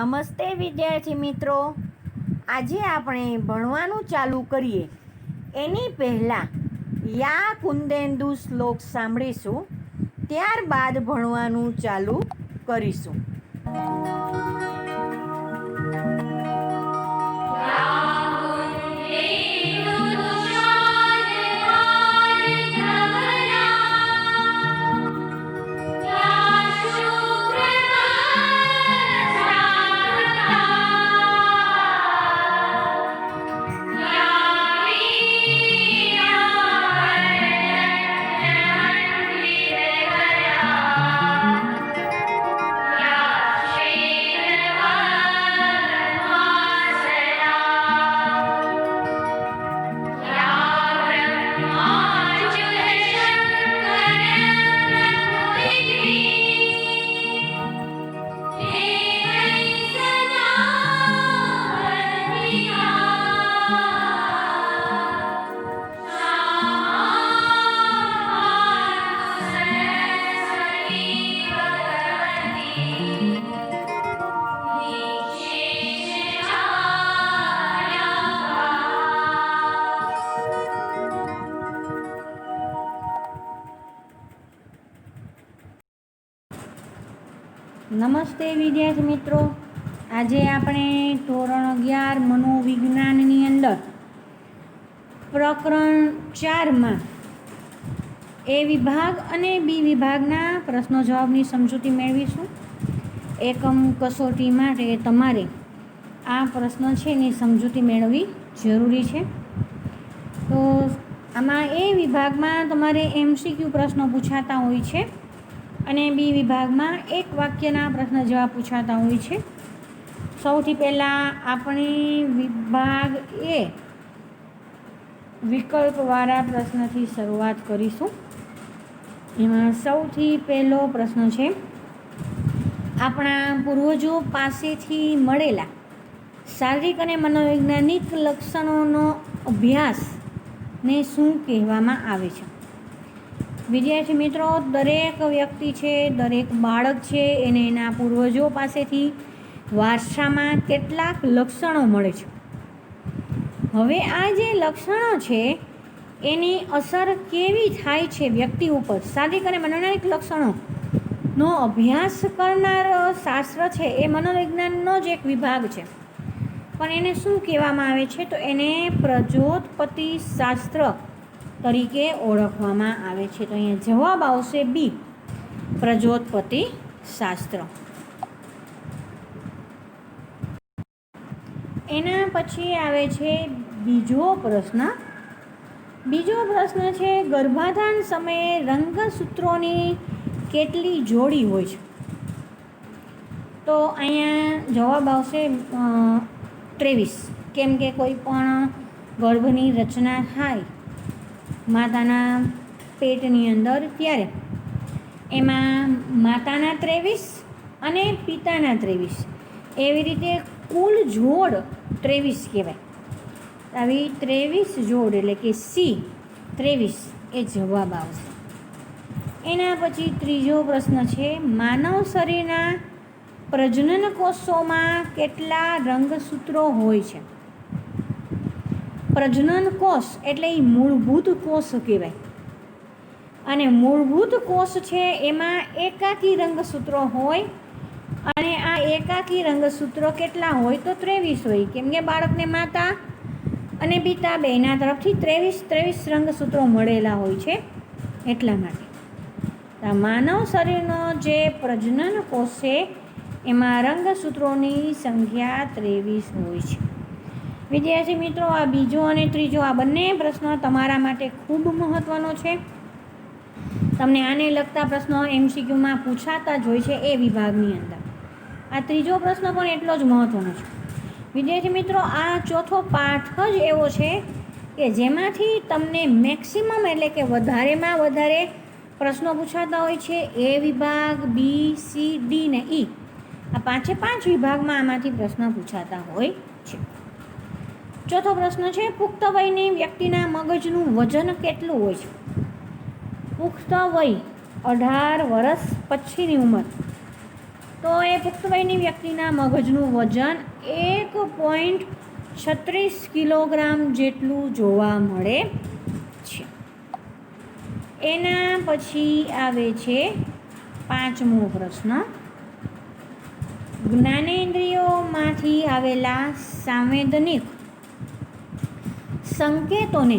નમસ્તે વિદ્યાર્થી મિત્રો, આજે આપણે ભણવાનું ચાલુ કરીએ એની પહેલાં યા કુંદેન્દુ શ્લોક સાંભળીશું, ત્યારબાદ ભણવાનું ચાલુ કરીશું. નમસ્તે વિદ્યાર્થી મિત્રો, આજે આપણે ધોરણ 11 મનોવિજ્ઞાનની અંદર પ્રકરણ 4માં એ વિભાગ અને બી વિભાગના પ્રશ્નો જવાબની સમજૂતી મેળવીશું. એકમ કસોટી માટે તમારે આ પ્રશ્ન છે એની સમજૂતી મેળવવી જરૂરી છે. તો આમાં એ વિભાગમાં તમારે MCQ પ્રશ્નો પૂછાતા હોય છે અને બી વિભાગમાં એક વાક્યના પ્રશ્ન જવાબ પૂછાતા હોય છે. સૌથી પહેલાં આપણે વિભાગ એ વિકલ્પવાળા પ્રશ્નથી શરૂઆત કરીશું. એમાં સૌથી પહેલો પ્રશ્ન છે, આપણા પૂર્વજો પાસેથી મળેલા શારીરિક અને મનોવૈજ્ઞાનિક લક્ષણોનો અભ્યાસને શું કહેવામાં આવે છે? વિદ્યાર્થી મિત્રો, દરેક વ્યક્તિ છે, દરેક બાળક છે, એને એના પૂર્વજો પાસેથી વારસામાં કેટલાક લક્ષણો મળે છે. હવે આ જે લક્ષણો છે એની અસર કેવી થાય છે વ્યક્તિ ઉપર? શારીરિક અને મનોવૈજ્ઞાનિક લક્ષણોનો અભ્યાસ કરનાર શાસ્ત્ર છે એ મનોવિજ્ઞાનનો જ એક વિભાગ છે, પણ એને શું કહેવામાં આવે છે? તો એને પ્રજોત્પત્તિ શાસ્ત્ર તરીકે ઓળખવામાં આવે છે. તો અહીંયા જવાબ આવશે બી, પ્રજોત્પત્તિ શાસ્ત્ર. એના પછી આવે છે બીજો પ્રશ્ન. બીજો પ્રશ્ન છે, ગર્ભાધાન સમયે રંગસૂત્રોની કેટલી જોડી હોય છે? તો અહીંયા જવાબ આવશે 23. કેમ કે કોઈ પણ ગર્ભની રચના થાય માતાના પેટની અંદર ત્યારે એમાં માતાના 23 અને પિતાના 23, એવી રીતે કુલ જોડ 23 કહેવાય. આવી 23 જોડ એટલે કે સી 23 એ જવાબ આવશે. એના પછી ત્રીજો પ્રશ્ન છે, માનવ શરીરના પ્રજનન કોષોમાં કેટલા રંગસૂત્રો હોય છે? પ્રજનન કોષ એટલે એ મૂળભૂત કોષ કહેવાય, અને મૂળભૂત કોષ છે એમાં એકાકી રંગસૂત્રો હોય, અને આ એકાકી રંગસૂત્રો કેટલા હોય? તો 23 હોય. કેમ કે બાળકને માતા અને પિતા બેના તરફથી 23 રંગસૂત્રો મળેલા હોય છે, એટલા માટે. માનવ શરીરનો જે પ્રજનન કોષ છે એમાં રંગસૂત્રોની સંખ્યા 23 હોય છે. વિદ્યાર્થી મિત્રો, આ બીજો અને ત્રીજો આ બંને પ્રશ્નો તમારા માટે ખૂબ મહત્ત્વનો છે. તમને આને લગતા પ્રશ્નો MCQમાં પૂછાતા જ હોય છે એ વિભાગની અંદર. આ ત્રીજો પ્રશ્ન પણ એટલો જ મહત્ત્વનો છે. વિદ્યાર્થી મિત્રો, આ ચોથો પાઠ જ એવો છે કે જેમાંથી તમને મેક્સિમમ એટલે કે વધારેમાં વધારે પ્રશ્નો પૂછાતા હોય છે. એ વિભાગ, બી, સી, ડી ને ઈ, આ 5 વિભાગમાં આમાંથી પ્રશ્ન પૂછાતા હોય છે. ચોથો પ્રશ્ન છે, પુખ્ત વયની વ્યક્તિના મગજનું વજન કેટલું હોય છે? પુખ્ત વય 18 વર્ષ પછીની ઉંમર તો એ પુખ્ત વયની વ્યક્તિના મગજનું વજન 1.36 કિલોગ્રામ જેટલું જોવા મળે છે. એના પછી આવે છે 5મો પ્રશ્ન. જ્ઞાનેન્દ્રિયોમાંથી આવેલા સાંવેદનિક સંકેતોને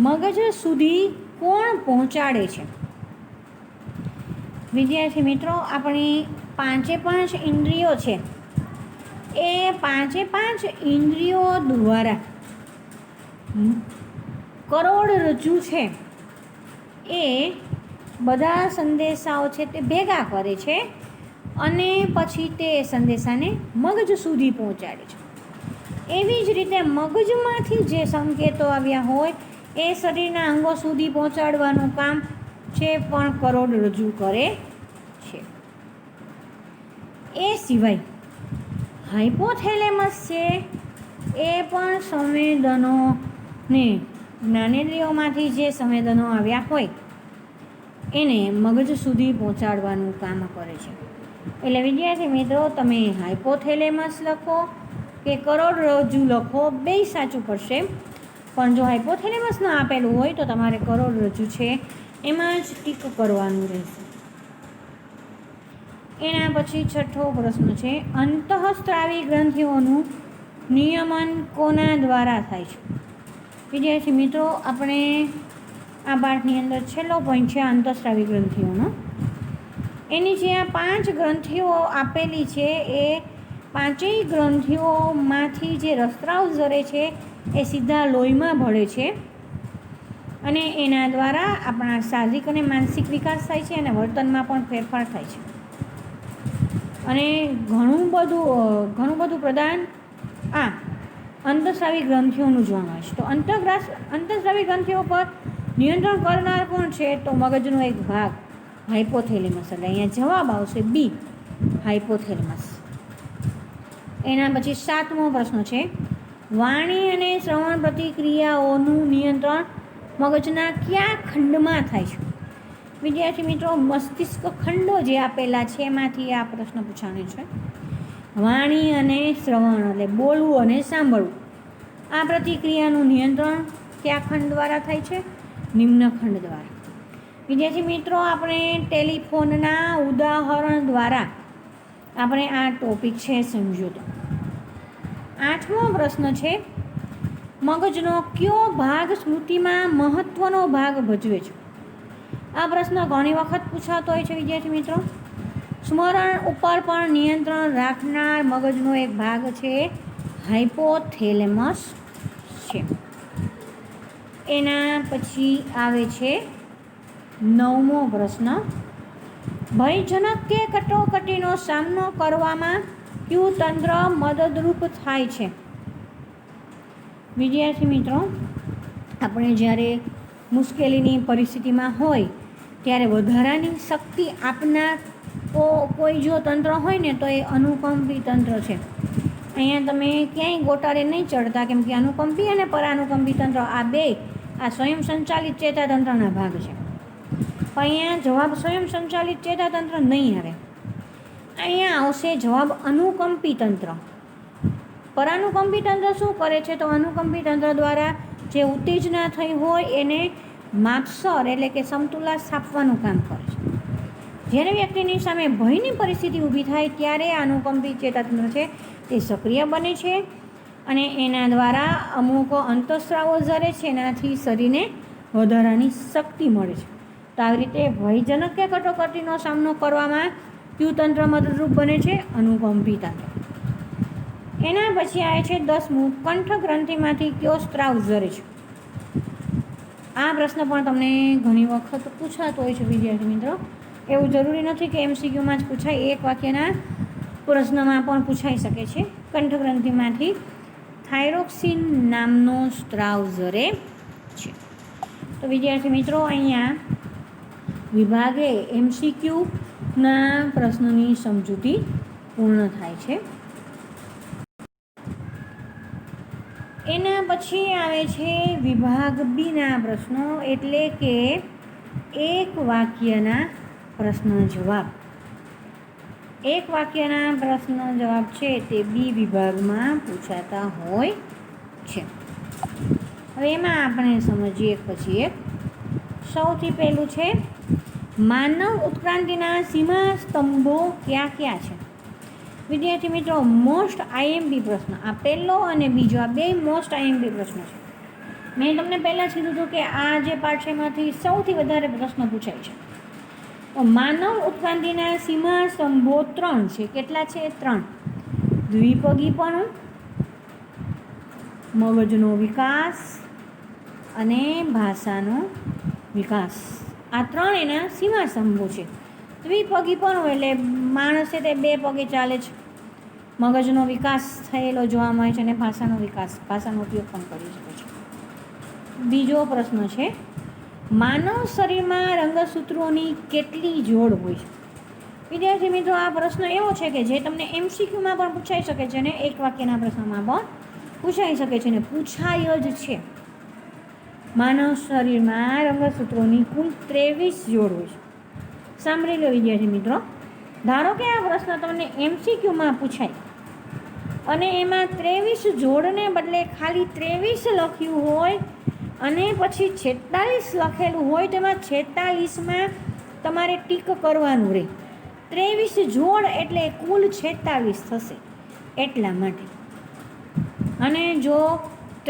મગજ સુધી કોણ પહોંચાડે છે? વિદ્યાર્થી મિત્રો, આપણી 5 ઇન્દ્રિયો છે, એ 5 ઇન્દ્રિયો દ્વારા કરોડરજ્જુ છે એ બધા સંદેશાઓ છે તે ભેગા કરે છે અને પછી તે સંદેશાને મગજ સુધી પહોંચાડે છે. એવી જ રીતે મગજમાંથી જે સંકેતો આવ્યા હોય એ શરીરના અંગો સુધી પહોંચાડવાનું કામ છે પણ કરોડરજ્જુ કરે છે. એ સિવાય હાઇપોથેલેમસ છે એ પણ સંવેદનોને, જ્ઞાનેન્દ્રિયોમાંથી જે સંવેદનો આવ્યા હોય એને મગજ સુધી પહોંચાડવાનું કામ કરે છે. એટલે વિદ્યાર્થી મિત્રો, તમે હાઇપોથેલેમસ લખો કે કરોડરજ્જુ લખો, બેય સાચું પડશે. પણ જો હાઇપોથેલેમસ ન આપેલું હોય તો તમારે કરોડરજ્જુ છે એમાં જ ટીક કરવાનું રહેશે. એના પછી 6થો પ્રશ્ન છે, અંતઃસ્ત્રાવી ગ્રંથિઓનું નિયમન કોના દ્વારા થાય છે? વિદ્યાર્થી મિત્રો, આપણે આ પાઠની અંદર છેલ્લો પોઈન્ટ છે અંતઃસ્ત્રાવી ગ્રંથિઓનો. એની જે આ 5 ગ્રંથિઓ આપેલી છે એ 5 ગ્રંથિઓમાંથી જે રસ્ત્રાવ ઝરે છે એ સીધા લોહીમાં ભળે છે અને એના દ્વારા આપણા શારીરિક અને માનસિક વિકાસ થાય છે અને વર્તનમાં પણ ફેરફાર થાય છે અને ઘણું બધું પ્રદાન અંતઃસ્રાવી ગ્રંથિઓનું જોવા મળે છે. તો અંતઃસ્રાવી ગ્રંથિઓ પર નિયંત્રણ કરનાર કોણ છે? તો મગજનો એક ભાગ હાઇપોથેલેમસ. એટલે અહીંયા જવાબ આવશે બી, હાઇપોથેલેમસ. એના પછી 7મો પ્રશ્ન છે, વાણી અને શ્રવણ પ્રતિક્રિયાઓનું નિયંત્રણ મગજના કયા ખંડમાં થાય છે? વિદ્યાર્થી મિત્રો, મસ્તિષ્ક ખંડો જે આપેલા છે એમાંથી આ પ્રશ્ન પૂછાનો છે. વાણી અને શ્રવણ એટલે બોલવું અને સાંભળવું, આ પ્રતિક્રિયાનું નિયંત્રણ કયા ખંડ દ્વારા થાય છે? નિમ્ન ખંડ દ્વારા. વિદ્યાર્થી મિત્રો, આપણે ટેલિફોનના ઉદાહરણ દ્વારા આપણે આ ટોપિક છે સમજ્યો. તો 8મો પ્રશ્ન છે, મગજનો કયો ભાગ સ્મૃતિમાં મહત્ત્વનો ભાગ ભજવે છે? આ પ્રશ્ન ઘણી વખત પૂછાતો હોય છે વિદ્યાર્થી મિત્રો. સ્મરણ ઉપર પણ નિયંત્રણ રાખનાર મગજનો એક ભાગ છે હાઇપોથેલેમસ છે. એના પછી આવે છે 9મો પ્રશ્ન, ભયજનક કે કટોકટીનો સામનો કરવામાં કયું તંત્ર મદદરૂપ થાય છે? વિદ્યાર્થી મિત્રો, આપણે જ્યારે મુશ્કેલીની પરિસ્થિતિમાં હોય ત્યારે વધારાની શક્તિ આપનાર કોઈ જો તંત્ર હોય ને તો એ અનુકંપી તંત્ર છે. અહીંયા તમે ક્યાંય ગોટાળે નહીં ચડતા, કેમ કે અનુકંપી અને પરાનુકંપી તંત્ર આ બે સ્વયં સંચાલિત ચેતાતંત્રના ભાગ છે. પણ અહીંયા જવાબ સ્વયં સંચાલિત ચેતાતંત્ર નહીં આવે. અહીંયા આવશે જવાબ અનુકંપી તંત્ર. પરાનુકંપી તંત્ર શું કરે છે? તો અનુકંપી તંત્ર દ્વારા જે ઉત્તેજના થઈ હોય એને માપસર એટલે કે સમતુલા સ્થાપવાનું કામ કરે છે. જ્યારે વ્યક્તિની સામે ભયની પરિસ્થિતિ ઊભી થાય ત્યારે અનુકંપી ચેતાતંત્ર છે તે સક્રિય બને છે અને એના દ્વારા અમુક અંતઃસ્રાવો ઝરે છે, એનાથી શરીરને વધારાની શક્તિ મળે છે. તો આવી રીતે ભયજનક કે કટોકટીનો સામનો કરવામાં કયું તંત્ર મદદરૂપ બને છે? અનુકંપી તંત્ર. એના પછી આવે છે 10મું, કંઠ ગ્રંથિમાંથી કયો સ્ત્રાવ ઝરે છે? આ પ્રશ્ન પણ તમને ઘણી વખત પૂછાતો હોય છે વિદ્યાર્થી મિત્રો. એવું જરૂરી નથી કે MCQમાં જ પૂછાય, એક વાક્યના પ્રશ્નમાં પણ પૂછાઈ શકે છે. કંઠ ગ્રંથિમાંથી થાઇરોક્સિન નામનો સ્ત્રાવ ઝરે છે. તો વિદ્યાર્થી મિત્રો, અહીંયા વિભાગે MCQના પ્રશ્નની સમજૂતી પૂર્ણ થાય છે. એના પછી આવે છે વિભાગ બીના પ્રશ્નો, એટલે કે એક વાક્યના પ્રશ્ન જવાબ. એક વાક્યના પ્રશ્નનો જવાબ છે તે બી વિભાગમાં પૂછાતા હોય છે. હવે એમાં આપણે સમજીએ એક પછી એક. સૌથી પહેલું છે માનવ ઉત્ક્રાંતિના સીમા સ્તંભો ક્યાં ક્યાં છે? વિદ્યાર્થી મિત્રો, મોસ્ટ આઈએમપી પ્રશ્ન. આ પહેલો અને બીજો, આ બે મોસ્ટ આઈએમપી પ્રશ્ન છે. મેં તમને પહેલાં જ કીધું હતું કે આ જે પાઠ છે એમાંથી સૌથી વધારે પ્રશ્ન પૂછાય છે. માનવ ઉત્ક્રાંતિના સીમા સ્તંભો 3 છે. કેટલા છે? 3. દ્વિપગીપણું, મગજનો વિકાસ અને ભાષાનો વિકાસ. આ 3 એના સીમા સ્તંભો છે. દ્વિપગીપણું એટલે માણસ છે તે 2 પગે ચાલે છે. મગજનો વિકાસ થયેલો જોવા મળે છે અને ભાષાનો વિકાસ, ભાષાનો ઉપયોગ પણ કરી શકે છે. બીજો પ્રશ્ન છે માનવ શરીરમાં રંગસૂત્રોની કેટલી જોડ હોય છે? વિદ્યાર્થી મિત્રો, આ પ્રશ્ન એવો છે કે જે તમને MCQમાં પણ પૂછાઈ શકે છે અને એક વાક્યના પ્રશ્નમાં પણ પૂછાઈ શકે છે ને પૂછાય જ છે. માનવ શરીરમાં રંગસૂત્રોની કુલ 23 જોડ હોય છે. સાંભળી લો વિદ્યાર્થી મિત્રો, ધારો કે આ પ્રશ્ન તમને MCQમાં પૂછાય અને એમાં 23 જોડને બદલે ખાલી 23 લખ્યું હોય અને પછી 46 લખેલું હોય, તેમાં 46માં તમારે ટીક કરવાનું રહે. 23 જોડ એટલે કુલ 46 થશે એટલા માટે. અને જો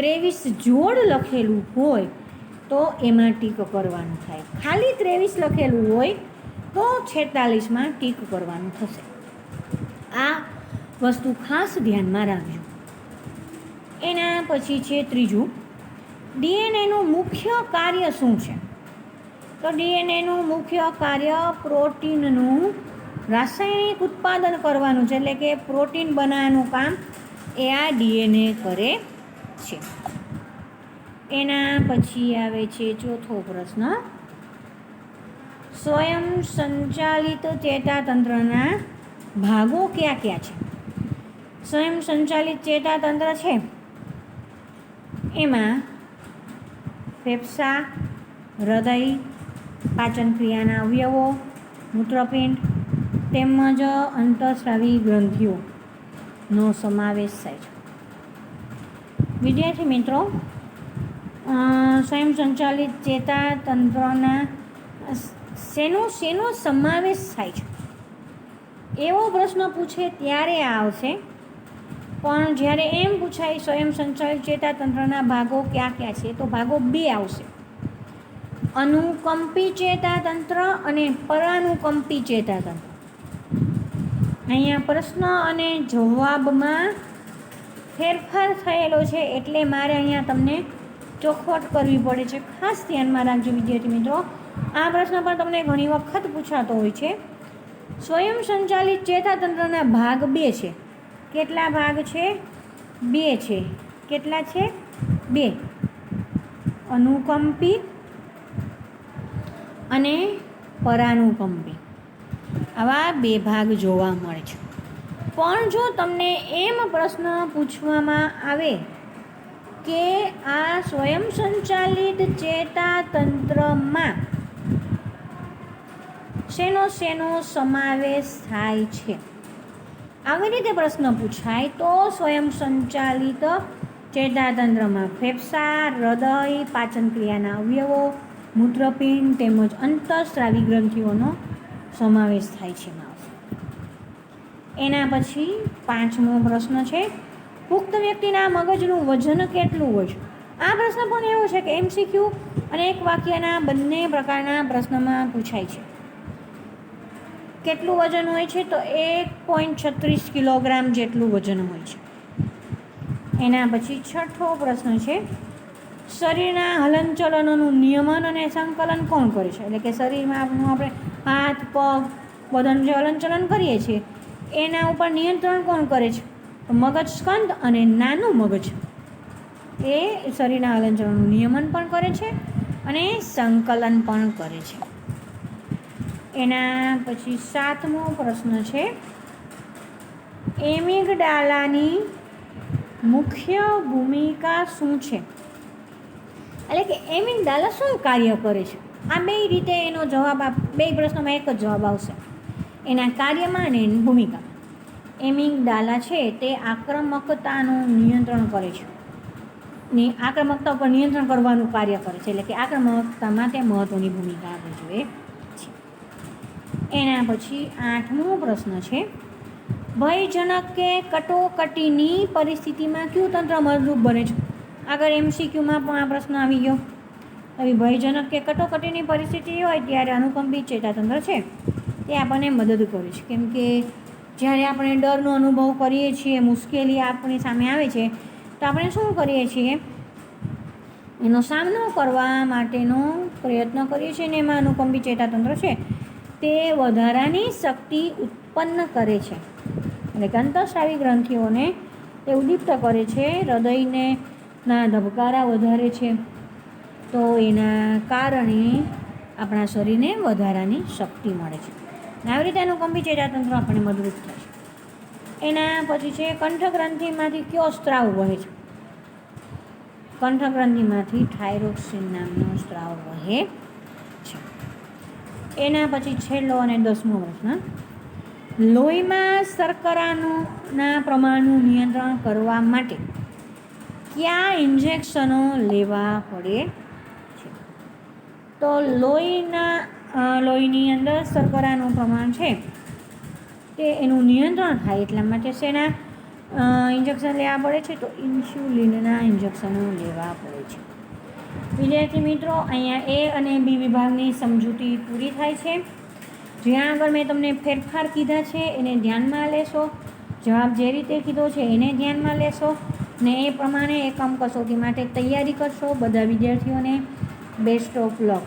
23 જોડ લખેલું હોય તો એમાં ટીક કરવાનું થાય. ખાલી 23 લખેલું હોય તો 46માં ટીક કરવાનું થશે. આ વસ્તુ ખાસ ધ્યાનમાં રાખજો. એના પછી છે ત્રીજું, ડીએનએનું મુખ્ય કાર્ય શું છે? તો ડીએનએનું મુખ્ય કાર્ય પ્રોટીનનું રાસાયણિક ઉત્પાદન કરવાનું છે, એટલે કે પ્રોટીન બનાવવાનું કામ એ આ ડીએનએ કરે છે. એના પછી આવે છે ચોથો પ્રશ્ન, સ્વયં સંચાલિત ચેતાતંત્રના ભાગો કયા કયા છે? સ્વયં સંચાલિત ચેતાતંત્ર છે એમાં ફેફસા, હૃદય, પાચન ક્રિયાના અવયવો, મૂત્રપિંડ તેમજ અંતઃસ્રાવી ગ્રંથિઓનો સમાવેશ થાય છે. વિદ્યાર્થી મિત્રો, સ્વયં સંચાલિત ચેતાતંત્રના શેનો સમાવેશ થાય છે એવો પ્રશ્ન પૂછે ત્યારે આવશે. પણ જ્યારે એમ પૂછાય સ્વયં સંચાલિત ચેતાતંત્રના ભાગો ક્યાં ક્યાં છે, તો ભાગો 2 આવશે, અનુકંપી ચેતાતંત્ર અને પરાનુકંપી ચેતાતંત્ર. અહીંયા પ્રશ્ન અને જવાબમાં ફેરફાર થયેલો છે એટલે મારે અહીંયા તમને ચોખવટ કરવી પડે છે. ખાસ ધ્યાનમાં રાખજો વિદ્યાર્થી મિત્રો, આ પ્રશ્ન પણ તમને ઘણી વખત પૂછાતો હોય છે. સ્વયં સંચાલિત ચેતાતંત્રના ભાગ 2 છે. કેટલા ભાગ છે? 2 છે. કેટલા છે? 2. અનુકંપી અને પરાનુકંપી, આવા 2 ભાગ જોવા મળે છે. પણ જો તમને એમ પ્રશ્ન પૂછવામાં આવે કે આ સ્વયં સંચાલિત ચેતાતંત્રમાં શેનો સમાવેશ થાય છે, આવી રીતે પ્રશ્ન પૂછાય તો સ્વયં સંચાલિત ચેતાતંત્રમાં ફેફસા, હૃદય, પાચન ક્રિયાના અવયવો, મૂત્રપિંડ તેમજ અંતઃસ્રાવી ગ્રંથિઓનો સમાવેશ થાય છે. એના પછી 5મો પ્રશ્ન છે, પુખ્ત વ્યક્તિના મગજનું વજન કેટલું હોય છે? આ પ્રશ્ન પણ એવો છે કે MCQ અને એક વાક્યના બંને પ્રકારના પ્રશ્નમાં પૂછાય છે. કેટલું વજન હોય છે? તો 1.36 કિલોગ્રામ જેટલું વજન હોય છે. એના પછી 6થો પ્રશ્ન છે, શરીરના હલનચલનોનું નિયમન અને સંકલન કોણ કરે છે? એટલે કે શરીરમાં આપણે હાથ, પગ, બધાનું જે હલનચલન કરીએ છીએ એના ઉપર નિયંત્રણ કોણ કરે છે? મગજ સ્કંદ અને નાનું મગજ એ શરીરના હલનચલનનું નિયમન પણ કરે છે અને સંકલન પણ કરે છે. એના પછી 7મો પ્રશ્ન છે, એમિગડાલાની મુખ્ય ભૂમિકા શું છે? એટલે કે એમિગડાલા શું કાર્ય કરે છે? આ 2 રીતે એનો જવાબ 2 પ્રશ્નોમાં એક જ જવાબ આવશે. એના કાર્યમાં અને એની ભૂમિકામાં. એમિગડાલા છે તે આક્રમકતાનું નિયંત્રણ કરે છે, આક્રમકતા ઉપર નિયંત્રણ કરવાનું કાર્ય કરે છે, એટલે કે આક્રમકતામાં તે મહત્ત્વની ભૂમિકા ભજવે છે. એના પછી 8મો પ્રશ્ન છે, ભયજનક કે કટોકટીની પરિસ્થિતિમાં કયું તંત્ર મદદરૂપ બને છે? આગળ MCQમાં પણ આ પ્રશ્ન આવી ગયો. હવે ભયજનક કે કટોકટીની પરિસ્થિતિ હોય ત્યારે અનુકંપી ચેતાતંત્ર છે તે આપણને મદદ કરે છે, કેમ કે જ્યારે આપણે ડરનો અનુભવ કરીએ છીએ, મુશ્કેલી આપણી સામે આવે છે, તો આપણે શું કરીએ છીએ? એનો સામનો કરવા માટેનો પ્રયત્ન કરીએ છીએ, અને એમાં અનુકંપી ચેતાતંત્ર છે તે વધારાની શક્તિ ઉત્પન્ન કરે છે, એટલે કે અંતઃસ્રાવી ગ્રંથિઓને તે ઉદ્દીપ્ત કરે છે, હૃદયને ના ધબકારા વધારે છે, તો એના કારણે આપણા શરીરને વધારાની શક્તિ મળે છે. આવી રીતે અનુકંપી ચેતાતંત્ર આપણને મદદરૂપ થાય છે. એના પછી છે, કંઠગ્રંથિમાંથી કયો સ્ત્રાવ વહે છે? કંઠગ્રંથિમાંથી થાઇરોક્સિન નામનો સ્ત્રાવ વહે છે. એના પછી છેલ્લો અને 10મો પ્રશ્ન, લોહીમાં શર્કરાના પ્રમાણનું નિયંત્રણ કરવા માટે કયા ઇન્જેક્શનો લેવા પડે છે? તો લોહીની અંદર શર્કરાનું પ્રમાણ છે તે એનું નિયંત્રણ થાય એટલા માટે શેના ઇન્જેક્શન લેવા પડે છે? તો ઇન્સ્યુલિનના ઇન્જેક્શનો લેવા પડે છે. વિદ્યાર્થી મિત્રો, અહીંયા A અને B વિભાગની સમજૂતી પૂરી થાય છે. જ્યાં આગળ મેં તમને ફેરફાર કીધા છે એને ધ્યાનમાં લેશો, જવાબ જે રીતે કીધો છે એને ધ્યાનમાં લેશો, ને એ પ્રમાણે એકમ કસોટી માટે તૈયારી કરશો. બધા વિદ્યાર્થીઓને બેસ્ટ ઓફ લક.